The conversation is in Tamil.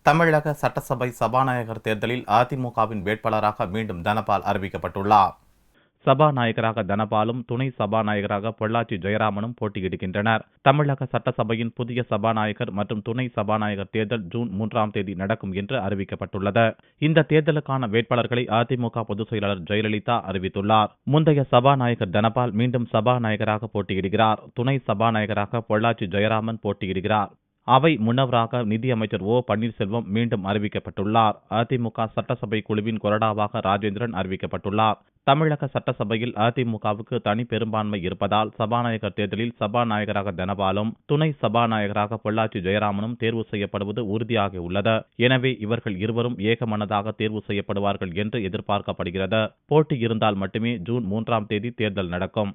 தமிழக சட்டசபை சபாநாயகர் தேர்தலில் அதிமுகவின் வேட்பாளராக மீண்டும் தனபால் அறிவிக்கப்பட்டுள்ளார். சபாநாயகராக தனபாலும், துணை சபாநாயகராக பொள்ளாச்சி ஜெயராமனும் போட்டியிடுகின்றனர். தமிழக சட்டசபையின் புதிய சபாநாயகர் மற்றும் துணை சபாநாயகர் தேர்தல் ஜூன் 3ஆம் தேதி நடக்கும் என்று அறிவிக்கப்பட்டுள்ளது. இந்த தேர்தலுக்கான வேட்பாளர்களை அதிமுக பொதுச் செயலாளர் ஜெயலலிதா அறிவித்துள்ளார். முந்தைய சபாநாயகர் தனபால் மீண்டும் சபாநாயகராக போட்டியிடுகிறார். துணை சபாநாயகராக பொள்ளாச்சி ஜெயராமன் போட்டியிடுகிறார். அவை முன்னவராக நிதியமைச்சர் ஓ பன்னீர்செல்வம் மீண்டும் அறிவிக்கப்பட்டுள்ளார். அதிமுக சட்டசபை குழுவின் கொறடாவாக ராஜேந்திரன் அறிவிக்கப்பட்டுள்ளார். தமிழக சட்டசபையில் அதிமுகவுக்கு தனி பெரும்பான்மை இருப்பதால் சபாநாயகர் தேர்தலில் சபாநாயகராக தனபாலும், துணை சபாநாயகராக பொள்ளாச்சி ஜெயராமனும் தேர்வு செய்யப்படுவது உறுதியாகியுள்ளது. எனவே இவர்கள் இருவரும் ஏகமனதாக தேர்வு செய்யப்படுவார்கள் என்று எதிர்பார்க்கப்படுகிறது. போட்டி இருந்தால் மட்டுமே ஜூன் 3ஆம் தேதி தேர்தல் நடக்கும்.